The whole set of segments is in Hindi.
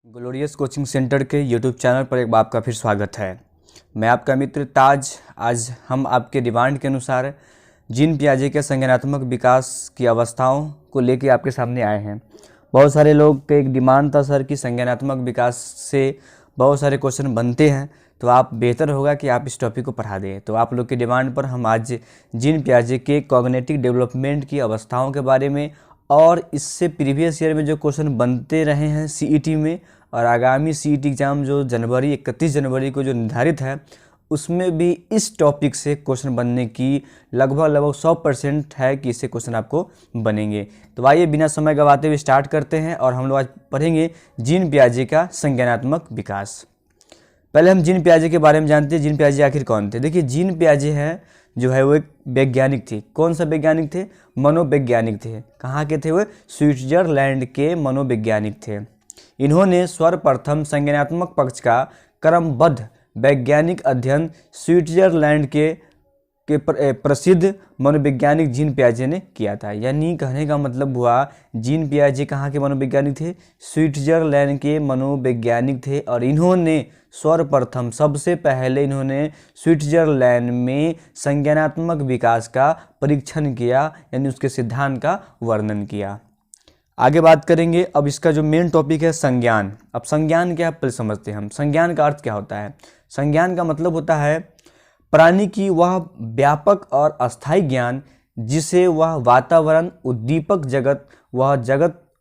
ग्लोरियस कोचिंग सेंटर के यूट्यूब चैनल पर एक बार आपका फिर स्वागत है। मैं आपका मित्र ताज। आज हम आपके डिमांड के अनुसार जीन पियाजे के संज्ञानात्मक विकास की अवस्थाओं को लेकर आपके सामने आए हैं। बहुत सारे लोग का एक डिमांड था सर कि संज्ञानात्मक विकास से बहुत सारे क्वेश्चन बनते हैं, तो आप बेहतर होगा कि आप इस टॉपिक को पढ़ा दें। तो आप लोग की डिमांड पर हम आज जीन पियाजे के कॉग्निटिव डेवलपमेंट की अवस्थाओं के बारे में और इससे प्रीवियस ईयर में जो क्वेश्चन बनते रहे हैं सीईटी में और आगामी सीईटी एग्ज़ाम जो 31 जनवरी को जो निर्धारित है उसमें भी इस टॉपिक से क्वेश्चन बनने की लगभग 100% है कि इससे क्वेश्चन आपको बनेंगे। तो आइए बिना समय गंवाते हुए स्टार्ट करते हैं और हम लोग आज पढ़ेंगे जीन पियाजे का संज्ञानात्मक विकास। पहले हम जीन पियाजे के बारे में जानते हैं। जीन पियाजे आखिर कौन थे? देखिए, जीन पियाजे है जो है वो एक वैज्ञानिक थे। कौन सा वैज्ञानिक थे? मनोवैज्ञानिक थे। कहाँ के थे वो? स्विट्जरलैंड के मनोवैज्ञानिक थे। इन्होंने सर्वप्रथम संज्ञानात्मक पक्ष का क्रमबद्ध वैज्ञानिक अध्ययन स्विट्जरलैंड के प्रसिद्ध मनोवैज्ञानिक जीन पियाजे ने किया था। यानी कहने का मतलब हुआ जीन पियाजे कहाँ के मनोवैज्ञानिक थे? स्विट्जरलैंड के मनोवैज्ञानिक थे और इन्होंने सर्वप्रथम सबसे पहले इन्होंने स्विट्जरलैंड में संज्ञानात्मक विकास का परीक्षण किया, यानी उसके सिद्धांत का वर्णन किया। आगे बात करेंगे। अब इसका जो मेन टॉपिक है संज्ञान। अब संज्ञान क्या है पहले समझते हैं हम। संज्ञान का अर्थ क्या होता है? संज्ञान का मतलब होता है प्राणी की वह व्यापक और अस्थायी ज्ञान जिसे वह वातावरण, उद्दीपक जगत,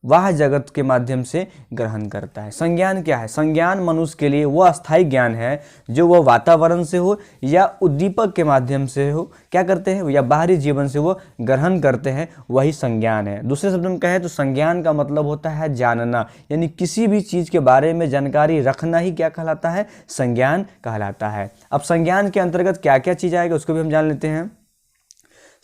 वह जगत के माध्यम से ग्रहण करता है। संज्ञान क्या है? संज्ञान मनुष्य के लिए वह अस्थायी ज्ञान है जो वह वातावरण से हो या उद्दीपक के माध्यम से हो, क्या करते हैं, या बाहरी जीवन से वो ग्रहण करते हैं, वही संज्ञान है। दूसरे शब्द में कहें तो संज्ञान का मतलब होता है जानना, यानी किसी भी चीज़ के बारे में जानकारी रखना ही क्या कहलाता है? संज्ञान कहलाता है। अब संज्ञान के अंतर्गत क्या क्या चीज़ आएगा उसको भी हम जान लेते हैं।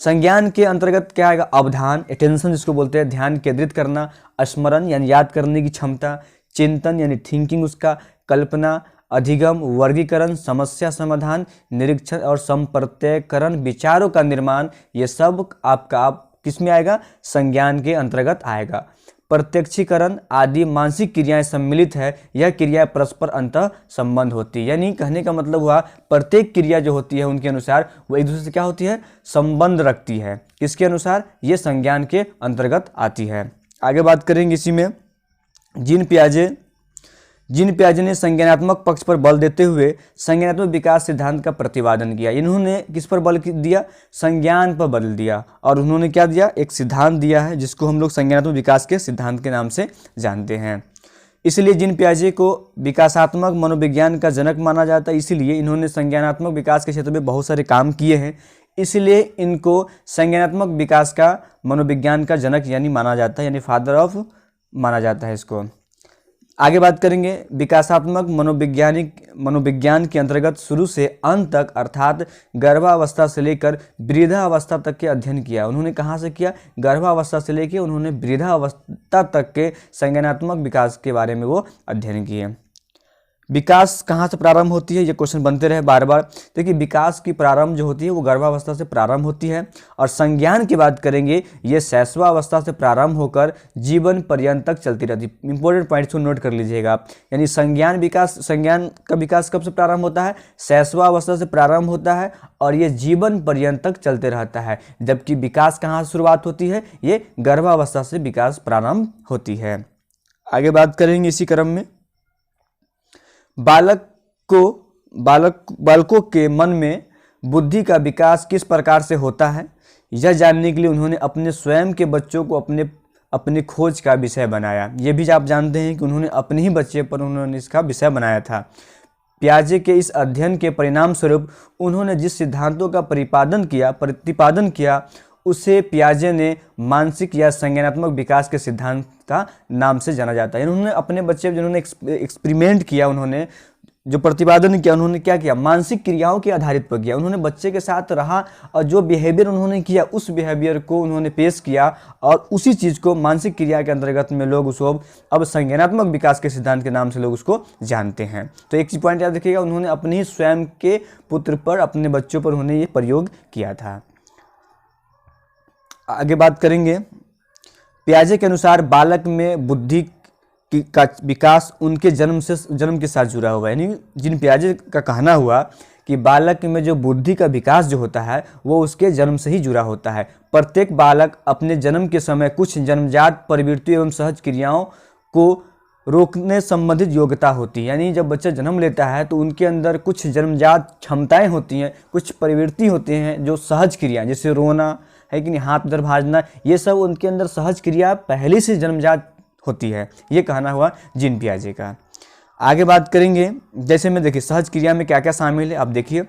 संज्ञान के अंतर्गत क्या आएगा? अवधान, अटेंशन जिसको बोलते हैं, ध्यान केंद्रित करना, स्मरण यानी याद करने की क्षमता, चिंतन यानी थिंकिंग उसका, कल्पना, अधिगम, वर्गीकरण, समस्या समाधान, निरीक्षण और संप्रत्ययकरण, विचारों का निर्माण, ये सब आपका किस में आएगा? संज्ञान के अंतर्गत आएगा। प्रत्यक्षीकरण आदि मानसिक क्रियाएं सम्मिलित है। यह क्रियाएं परस्पर अंतः संबंध होती है। यानी कहने का मतलब हुआ प्रत्येक क्रिया जो होती है उनके अनुसार वो एक दूसरे से क्या होती है? संबंध रखती है। किसके अनुसार? ये संज्ञान के अंतर्गत आती है। आगे बात करेंगे इसी में। जीन पियाजे ने संज्ञानात्मक पक्ष पर बल देते हुए संज्ञानात्मक विकास सिद्धांत का प्रतिपादन किया। इन्होंने किस पर बल दिया? संज्ञान पर बल दिया। और उन्होंने क्या दिया? एक सिद्धांत दिया है जिसको हम लोग संज्ञानात्मक विकास के सिद्धांत के नाम से जानते हैं। इसलिए जीन पियाजे को विकासात्मक मनोविज्ञान का जनक माना जाता है। इसीलिए इन्होंने संज्ञानात्मक विकास के क्षेत्र में बहुत सारे काम किए हैं, इसलिए इनको संज्ञानात्मक विकास का मनोविज्ञान का जनक यानी माना जाता है, यानी फादर ऑफ माना जाता है इसको। आगे बात करेंगे। विकासात्मक मनोविज्ञान के अंतर्गत शुरू से अंत तक अर्थात गर्भावस्था से लेकर वृद्धावस्था तक के अध्ययन किया। उन्होंने कहाँ से किया? गर्भावस्था से लेकर उन्होंने वृद्धावस्था तक के संज्ञानात्मक विकास के बारे में वो अध्ययन किए। विकास कहाँ से प्रारंभ होती है? ये क्वेश्चन बनते रहे बार बार। देखिए, विकास की प्रारंभ जो होती है वो गर्भावस्था से प्रारंभ होती है और संज्ञान की बात करेंगे ये शैशवावस्था से प्रारंभ होकर जीवन पर्यंत तक चलती रहती है। इंपॉर्टेंट पॉइंट्स को नोट कर लीजिएगा आप। यानी संज्ञान का विकास कब से प्रारंभ होता है? शैशवावस्था से प्रारंभ होता है और ये जीवन पर्यंत तक चलते रहता है। जबकि विकास कहाँ से शुरुआत होती है? ये गर्भावस्था से विकास प्रारंभ होती है। आगे बात करेंगे इसी क्रम में। बालकों के मन में बुद्धि का विकास किस प्रकार से होता है, यह जानने के लिए उन्होंने अपने स्वयं के बच्चों को अपने खोज का विषय बनाया। ये भी आप जानते हैं कि उन्होंने अपने ही बच्चे पर उन्होंने इसका विषय बनाया था। पियाजे के इस अध्ययन के परिणाम स्वरूप उन्होंने जिस सिद्धांतों का प्रतिपादन किया उसे पियाजे ने मानसिक या संज्ञानात्मक विकास के सिद्धांत का नाम से जाना जाता है। उन्होंने अपने बच्चे जिन्होंने एक्सपेरिमेंट किया, उन्होंने जो प्रतिपादन किया, उन्होंने क्या किया? मानसिक क्रियाओं के आधारित पर किया। उन्होंने बच्चे के साथ रहा और जो बिहेवियर उन्होंने किया उस बिहेवियर को उन्होंने पेश किया और उसी चीज़ को मानसिक क्रिया के अंतर्गत में लोग उसको अब संज्ञानात्मक विकास के सिद्धांत के नाम से लोग उसको जानते हैं। तो एक चीज पॉइंट याद रखिएगा, उन्होंने अपने ही स्वयं के पुत्र पर, अपने बच्चों पर उन्होंने ये प्रयोग किया था। आगे बात करेंगे। पियाजे के अनुसार बालक में बुद्धि का विकास उनके जन्म के साथ जुड़ा हुआ है। यानी जीन पियाजे का कहना हुआ कि बालक में जो बुद्धि का विकास जो होता है वो उसके जन्म से ही जुड़ा होता है। प्रत्येक बालक अपने जन्म के समय कुछ जन्मजात प्रवृत्ति एवं सहज क्रियाओं को रोकने संबंधित योग्यता होती है। यानी जब बच्चा जन्म लेता है तो उनके अंदर कुछ जन्मजात क्षमताएं होती हैं, कुछ प्रवृत्ति होती हैं जो सहज क्रिया, जैसे रोना है कि नहीं, हाथ उधर भाजना, ये सब उनके अंदर सहज क्रिया पहले से जन्मजात होती है। ये कहना हुआ जीन पियाजे का। आगे बात करेंगे, जैसे में देखिए सहज क्रिया में क्या क्या शामिल है। आप देखिए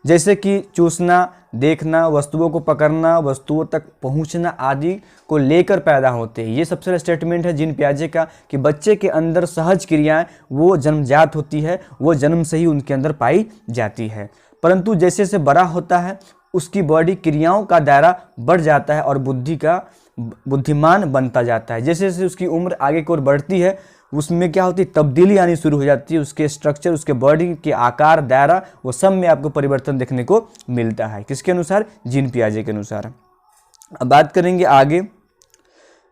जैसे कि चूसना, देखना, वस्तुओं को पकड़ना, वस्तुओं तक पहुंचना आदि को लेकर पैदा होते हैं। ये सबसे बड़ा स्टेटमेंट है जीन पियाजे का कि बच्चे के अंदर सहज क्रियाएं वो जन्मजात होती है, वो जन्म से ही उनके अंदर पाई जाती है। परंतु जैसे जैसे बड़ा होता है उसकी बॉडी क्रियाओं का दायरा बढ़ जाता है और बुद्धिमान बनता जाता है। जैसे जैसे उसकी उम्र आगे की ओर बढ़ती है उसमें क्या होती है, तब्दीली आनी शुरू हो जाती है। उसके स्ट्रक्चर, उसके बॉडी के आकार, दायरा, वो सब में आपको परिवर्तन देखने को मिलता है। किसके अनुसार? जीन पियाजे के अनुसार। अब बात करेंगे आगे,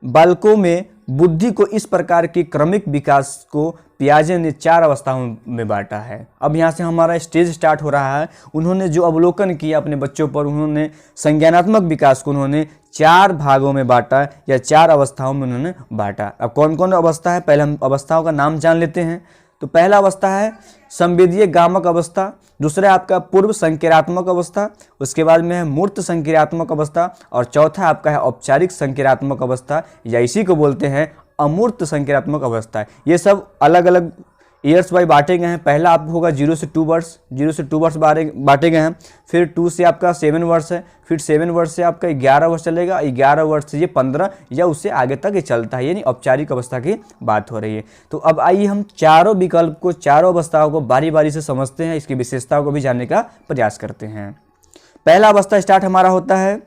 बालकों में बुद्धि को इस प्रकार के क्रमिक विकास को पियाजे ने 4 अवस्थाओं में बांटा है। अब यहाँ से हमारा स्टेज स्टार्ट हो रहा है। उन्होंने जो अवलोकन किया अपने बच्चों पर, उन्होंने संज्ञानात्मक विकास को उन्होंने 4 भागों में बांटा या 4 अवस्थाओं में उन्होंने बांटा। अब कौन कौन अवस्था है, पहले हम अवस्थाओं का नाम जान लेते हैं। तो पहला अवस्था है संवेदीय गामक अवस्था, दूसरा है आपका पूर्व संक्रियात्मक अवस्था, उसके बाद में है मूर्त संक्रियात्मक अवस्था, और चौथा आपका है औपचारिक संक्रियात्मक अवस्था, या इसी को बोलते हैं अमूर्त संक्रियात्मक अवस्था। ये सब अलग अलग ईयर्स बाई बांटे गए हैं। पहला आपको होगा 0 से 2 वर्ष, 0 से 2 वर्ष बांटे गए हैं। फिर 2 से आपका 7 वर्ष है, फिर 7 वर्ष से आपका 11 वर्ष चलेगा, 11 वर्ष से ये 15 या उससे आगे तक ये चलता है। यानी औपचारिक अवस्था की बात हो रही है। तो अब आइए हम चारों विकल्प को, चारों अवस्थाओं को बारी बारी से समझते हैं, इसकी विशेषताओं को भी जानने का प्रयास करते हैं। पहला अवस्था स्टार्ट हमारा होता है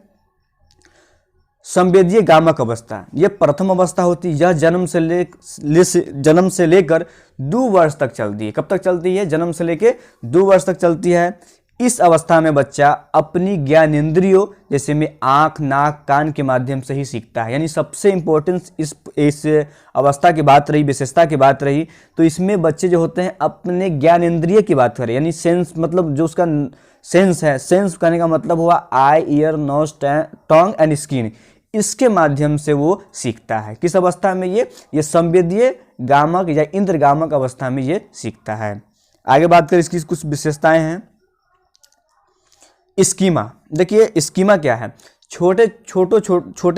संवेदीय गामक अवस्था। यह प्रथम अवस्था होती है। यह जन्म से लेकर 2 वर्ष तक चलती है। कब तक चलती है? जन्म से लेकर 2 वर्ष तक चलती है। इस अवस्था में बच्चा अपनी ज्ञानेंद्रियों जैसे में आँख, नाक, कान के माध्यम से ही सीखता है। यानी सबसे इम्पोर्टेंस इस अवस्था की बात रही, विशेषता की बात रही, तो इसमें बच्चे जो होते हैं अपने ज्ञानेंद्रिय की बात करें। यानी सेंस, मतलब जो उसका सेंस है, सेंस कहने का मतलब हुआ eye, ear, nose, tongue and skin, इसके माध्यम से वो सीखता है। किस अवस्था में? ये संवेदीय गामक या इंद्रगामक अवस्था में ये सीखता है। आगे बात करें, इसकी कुछ विशेषताएं हैं। स्कीमा, देखिए स्कीमा क्या है? छोटे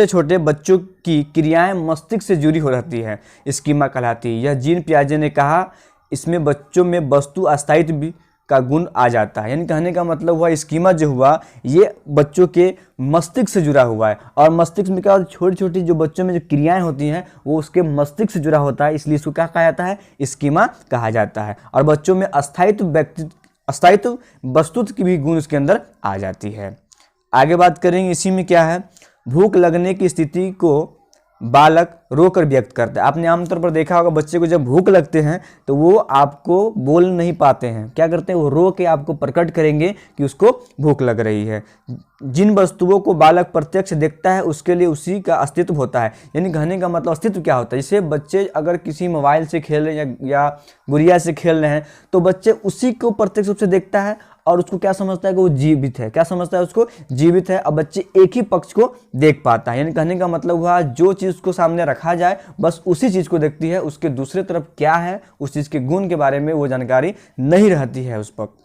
छोटे बच्चों की क्रियाएं मस्तिष्क से जुड़ी हो रहती है, स्कीमा कहलाती है। यह जीन पियाजे ने कहा इसमें बच्चों में वस्तु अस्थायित्व का गुण आ जाता है। यानी कहने का मतलब हुआ स्कीमा जो हुआ ये बच्चों के मस्तिष्क से जुड़ा हुआ है, और मस्तिष्क में क्या, छोटी छोटी जो बच्चों में जो क्रियाएं होती हैं वो उसके मस्तिष्क से जुड़ा होता है, इसलिए इसको क्या कहा जाता है? स्कीमा कहा जाता है। और बच्चों में अस्थायित्व वस्तुत्व की भी गुण उसके अंदर आ जाती है। आगे बात करेंगे, इसी में क्या है, भूख लगने की स्थिति को बालक रोकर व्यक्त करता है। आपने आमतौर पर देखा होगा बच्चे को जब भूख लगते हैं तो वो आपको बोल नहीं पाते हैं, क्या करते हैं, वो रो के आपको प्रकट करेंगे कि उसको भूख लग रही है। जिन वस्तुओं को बालक प्रत्यक्ष देखता है उसके लिए उसी का अस्तित्व होता है। यानी कहने का मतलब अस्तित्व क्या होता है, जैसे बच्चे अगर किसी मोबाइल से खेल रहे हैं या गुड़िया से खेल रहे हैं तो बच्चे उसी को प्रत्यक्ष रूप से देखता है और उसको क्या समझता है कि वो जीवित है, क्या समझता है उसको, जीवित है। अब बच्चे एक ही पक्ष को देख पाता है। यानी कहने का मतलब हुआ जो चीज़ को सामने रखा जाए बस उसी चीज़ को देखती है, उसके दूसरे तरफ क्या है, उस चीज़ के गुण के बारे में वो जानकारी नहीं रहती है उस वक्त।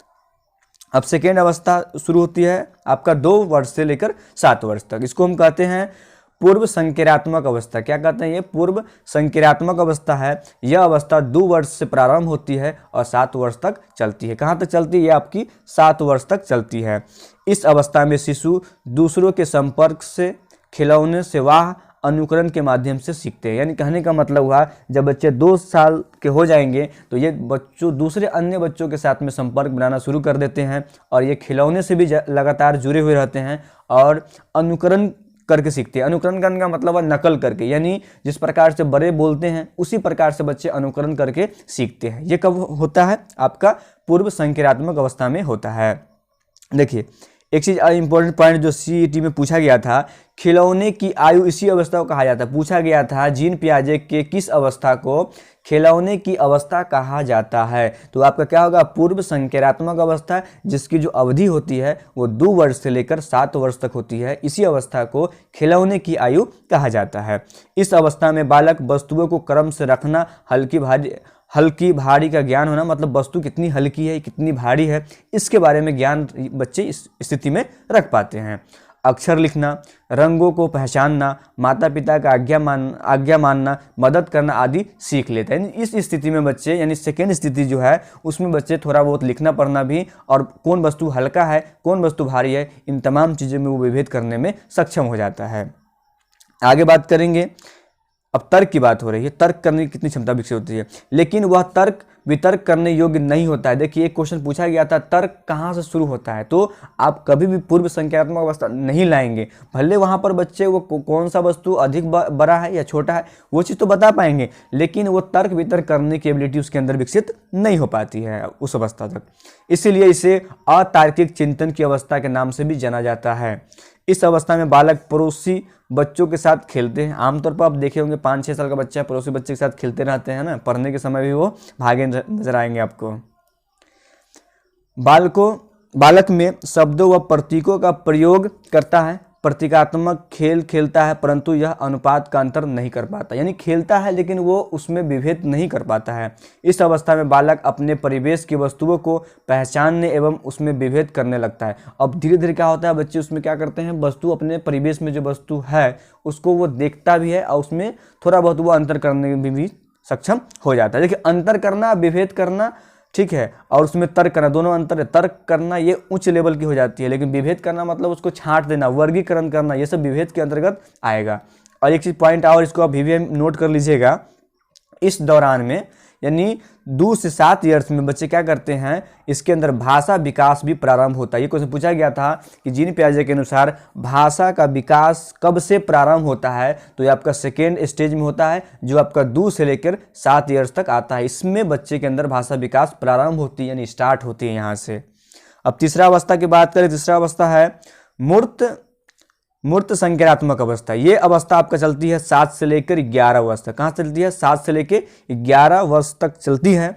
अब सेकेंड अवस्था शुरू होती है आपका 2 वर्ष से लेकर 7 वर्ष तक। इसको हम कहते हैं पूर्व संक्रियात्मक अवस्था। क्या कहते हैं? ये पूर्व संक्रियात्मक अवस्था है। यह अवस्था 2 वर्ष से प्रारंभ होती है और 7 वर्ष तक चलती है। कहाँ तक चलती है? ये आपकी 7 वर्ष तक चलती है। इस अवस्था में शिशु दूसरों के संपर्क से, खिलौने से, वाह अनुकरण के माध्यम से सीखते हैं। यानी कहने का मतलब हुआ जब बच्चे 2 साल के हो जाएंगे तो ये बच्चों दूसरे अन्य बच्चों के साथ में संपर्क बनाना शुरू कर देते हैं और ये खिलौने से भी लगातार जुड़े हुए रहते हैं और अनुकरण करके सीखते हैं। अनुकरण करने का मतलब है नकल करके, यानी जिस प्रकार से बड़े बोलते हैं उसी प्रकार से बच्चे अनुकरण करके सीखते हैं। ये कब होता है? आपका पूर्व संक्रियात्मक अवस्था में होता है। देखिए एक चीज इंपॉर्टेंट पॉइंट जो सीईटी में पूछा गया था, खिलौने की आयु इसी अवस्था को कहा जाता है। पूछा गया था जीन पियाजे के किस अवस्था को खिलौने की अवस्था कहा जाता है। तो आपका क्या होगा, पूर्व संकेतात्मक अवस्था, जिसकी जो अवधि होती है वो 2 वर्ष से लेकर 7 वर्ष तक होती है। इसी अवस्था को खिलौने की आयु कहा जाता है। इस अवस्था में बालक वस्तुओं को क्रम से रखना, हल्की भारी का ज्ञान होना, मतलब वस्तु कितनी हल्की है कितनी भारी है इसके बारे में ज्ञान बच्चे इस स्थिति में रख पाते हैं। अक्षर लिखना, रंगों को पहचानना, माता पिता का आज्ञा मानना, मदद करना आदि सीख लेते हैं। इस स्थिति में बच्चे, यानी सेकेंड स्थिति जो है उसमें बच्चे थोड़ा बहुत लिखना पढ़ना भी, और कौन वस्तु हल्का है कौन वस्तु भारी है, इन तमाम चीज़ों में वो विभेद करने में सक्षम हो जाता है। आगे बात करेंगे, अब तर्क की बात हो रही है, तर्क करने की कितनी क्षमता विकसित होती है, लेकिन वह तर्क वितर्क करने योग्य नहीं होता है। देखिए एक क्वेश्चन पूछा गया था तर्क कहाँ से शुरू होता है, तो आप कभी भी पूर्व संख्यात्मक अवस्था नहीं लाएंगे। भले वहाँ पर बच्चे वो कौन सा वस्तु अधिक बड़ा है या छोटा है वो चीज़ तो बता पाएंगे, लेकिन वो तर्क वितर्क करने की एबिलिटी उसके अंदर विकसित नहीं हो पाती है उस अवस्था तक। इसीलिए इसे अतार्किक चिंतन की अवस्था के नाम से भी जाना जाता है। इस अवस्था में बालक पड़ोसी बच्चों के साथ खेलते हैं। आमतौर पर आप देखे होंगे 5-6 साल का बच्चा पड़ोसी बच्चे के साथ खेलते रहते हैं ना, पढ़ने के समय भी वो भागे नजर आएंगे आपको। बालक में शब्दों व प्रतीकों का प्रयोग करता है, प्रतीकात्मक खेल खेलता है, परंतु यह अनुपात का अंतर नहीं कर पाता, यानी खेलता है लेकिन वो उसमें विभेद नहीं कर पाता है। इस अवस्था में बालक अपने परिवेश की वस्तुओं को पहचानने एवं उसमें विभेद करने लगता है। अब धीरे धीरे क्या होता है, बच्चे उसमें क्या करते हैं, वस्तु अपने परिवेश में जो वस्तु है उसको वो देखता भी है और उसमें थोड़ा बहुत वो अंतर करने में भी सक्षम हो जाता है। देखिए अंतर करना, विभेद करना ठीक है, और उसमें तर्क करना, दोनों अंतर है। तर्क करना ये उच्च लेवल की हो जाती है, लेकिन विभेद करना मतलब उसको छांट देना, वर्गीकरण करना, ये सब विभेद के अंतर्गत आएगा। और एक चीज पॉइंट और इसको आप भी नोट कर लीजिएगा, इस दौरान में यानी 2 से 7 ईयर्स में बच्चे क्या करते हैं, इसके अंदर भाषा विकास भी प्रारंभ होता है। ये क्वेश्चन पूछा गया था कि जीन पियाजे के अनुसार भाषा का विकास कब से प्रारंभ होता है, तो ये आपका सेकेंड स्टेज में होता है जो आपका 2 से लेकर 7 ईयर्स तक आता है। इसमें बच्चे के अंदर भाषा विकास प्रारंभ होती है, यानी स्टार्ट होती है यहाँ से। अब तीसरा अवस्था की बात करें, तीसरा अवस्था है मूर्त संकेतात्मक अवस्था। ये अवस्था आपका चलती है 7 से लेकर 11 वर्ष तक। कहाँ चलती है, 7 से लेकर 11 वर्ष तक चलती है।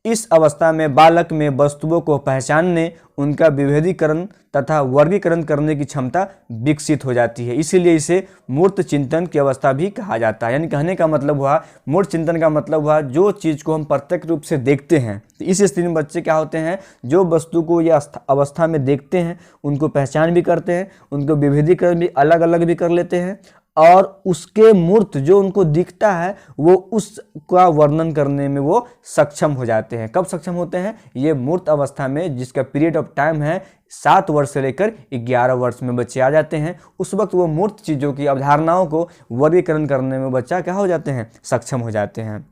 इस अवस्था में बालक में वस्तुओं को पहचानने, उनका विभेदीकरण तथा वर्गीकरण करने की क्षमता विकसित हो जाती है। इसीलिए इसे मूर्त चिंतन की अवस्था भी कहा जाता है। यानी कहने का मतलब हुआ, मूर्त चिंतन का मतलब हुआ जो चीज़ को हम प्रत्यक्ष रूप से देखते हैं। तो इस स्थिति में बच्चे क्या होते हैं, जो वस्तु को ये अवस्था में देखते हैं उनको पहचान भी करते हैं, उनको विभेदीकरण भी अलग अलग भी कर लेते हैं, और उसके मूर्त जो उनको दिखता है वो उसका वर्णन करने में वो सक्षम हो जाते हैं। कब सक्षम होते हैं, ये मूर्त अवस्था में, जिसका पीरियड ऑफ टाइम है 7 वर्ष से लेकर 11 वर्ष में बच्चे आ जाते हैं। उस वक्त वो मूर्त चीज़ों की अवधारणाओं को वर्गीकरण करने में बच्चा क्या हो जाते हैं, सक्षम हो जाते हैं।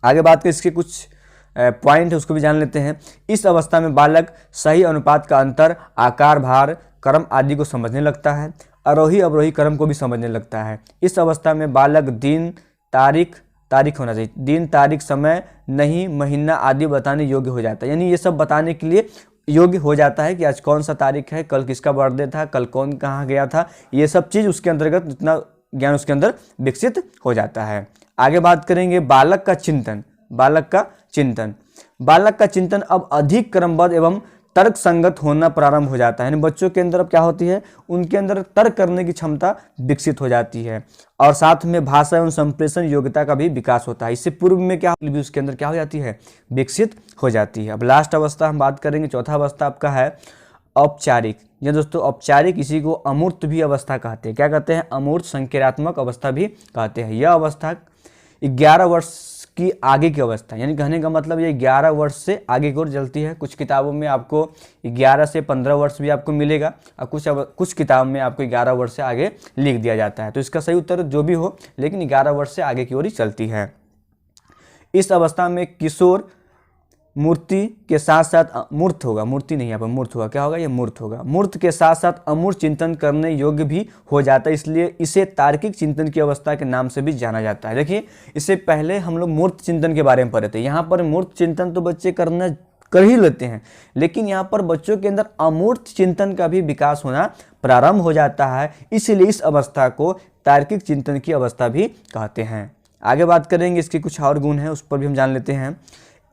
आगे बात करें, इसके कुछ पॉइंट है उसको भी जान लेते हैं। इस अवस्था में बालक सही अनुपात का अंतर, आकार, भार, क्रम आदि को समझने लगता है, आरोही अवरोही क्रम को भी समझने लगता है। इस अवस्था में बालक दिन तारीख होना चाहिए, दिन तारीख समय नहीं महीना आदि बताने योग्य हो जाता है। यानी ये सब बताने के लिए योग्य हो जाता है कि आज कौन सा तारीख है, कल किसका बर्थडे था, कल कौन कहाँ गया था, ये सब चीज़ उसके अंतर्गत इतना ज्ञान उसके अंदर विकसित हो जाता है। आगे बात करेंगे बालक का चिंतन। बालक का चिंतन अब अधिक क्रमबद्ध एवं तर्क संगत होना प्रारंभ हो जाता है। यानी बच्चों के अंदर अब क्या होती है, उनके अंदर तर्क करने की क्षमता विकसित हो जाती है, और साथ में भाषा एवं संप्रेषण योग्यता का भी विकास होता है। इससे पूर्व में क्या भी उसके अंदर क्या हो जाती है, विकसित हो जाती है। अब लास्ट अवस्था हम बात करेंगे, चौथा अवस्था आपका है औपचारिक। ये दोस्तों औपचारिक इसी को अमूर्त भी अवस्था कहते हैं। क्या कहते हैं, अमूर्त संकेतात्मक अवस्था भी कहते हैं। यह अवस्था 11 वर्ष की आगे की अवस्था, यानी कहने का मतलब ये 11 वर्ष से आगे की ओर चलती है। कुछ किताबों में आपको 11 से 15 वर्ष भी आपको मिलेगा, और कुछ किताब में आपको 11 वर्ष से आगे लिख दिया जाता है। तो इसका सही उत्तर जो भी हो, लेकिन 11 वर्ष से आगे की ओर ही चलती है। इस अवस्था में किशोर मूर्ति के साथ साथ मूर्त होगा, मूर्ति नहीं, यहाँ पर मूर्त होगा, क्या होगा, ये मूर्त होगा। मूर्त के साथ साथ अमूर्त चिंतन करने योग्य भी हो जाता है, इसलिए इसे तार्किक चिंतन की अवस्था के नाम से भी जाना जाता है। देखिए इससे पहले हम लोग मूर्त चिंतन के बारे में पढ़े थे, यहाँ पर मूर्त चिंतन तो बच्चे करना कर ही लेते हैं, लेकिन यहाँ पर बच्चों के अंदर अमूर्त चिंतन का भी विकास होना प्रारंभ हो जाता है। इसलिए इस अवस्था को तार्किक चिंतन की अवस्था भी कहते हैं। आगे बात करेंगे, इसके कुछ और गुण हैं उस पर भी हम जान लेते हैं।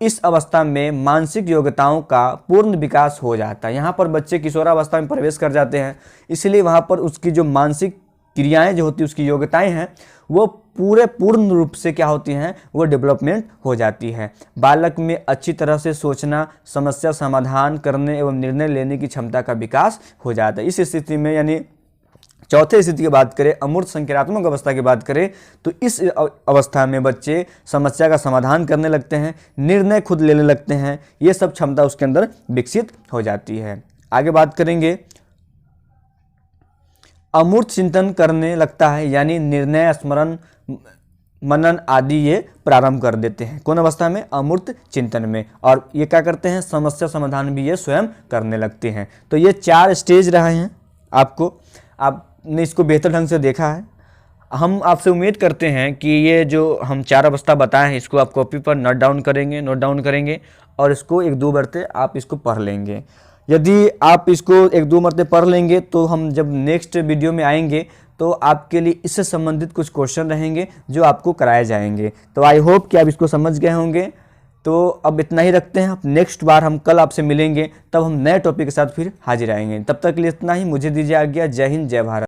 इस अवस्था में मानसिक योग्यताओं का पूर्ण विकास हो जाता है। यहाँ पर बच्चे किशोरावस्था में प्रवेश कर जाते हैं, इसलिए वहाँ पर उसकी जो मानसिक क्रियाएं जो होती है, उसकी योग्यताएं हैं, वो पूर्ण रूप से क्या होती हैं, वो डेवलपमेंट हो जाती है। बालक में अच्छी तरह से सोचना, समस्या समाधान करने एवं निर्णय लेने की क्षमता का विकास हो जाता है। इस स्थिति में यानी चौथे स्थिति की बात करें, अमूर्त संज्ञानात्मक अवस्था की बात करें, तो इस अवस्था में बच्चे समस्या का समाधान करने लगते हैं, निर्णय खुद लेने लगते हैं। ये सब क्षमता उसके अंदर विकसित हो जाती है। आगे बात करेंगे, अमूर्त चिंतन करने लगता है, यानी निर्णय, स्मरण, मनन आदि ये प्रारंभ कर देते हैं। कौन अवस्था में? अमूर्त चिंतन में। और ये क्या करते हैं? समस्या समाधान भी ये स्वयं करने लगते हैं। तो ये 4 स्टेज रहे हैं। आपने इसको बेहतर ढंग से देखा है। हम आपसे उम्मीद करते हैं कि ये जो हम 4 अवस्था बताए हैं, इसको आप कॉपी पर नोट डाउन करेंगे और इसको 1-2 मरते आप इसको पढ़ लेंगे। यदि आप इसको 1-2 मरते पढ़ लेंगे तो हम जब नेक्स्ट वीडियो में आएंगे तो आपके लिए इससे संबंधित कुछ क्वेश्चन रहेंगे जो आपको कराए जाएंगे। तो आई होप कि आप इसको समझ गए होंगे। तो अब इतना ही रखते हैं। अब नेक्स्ट बार हम कल आपसे मिलेंगे, तब हम नए टॉपिक के साथ फिर हाजिर आएंगे। तब तक के लिए इतना ही। मुझे दीजिए आज्ञा। जय हिंद, जय भारत।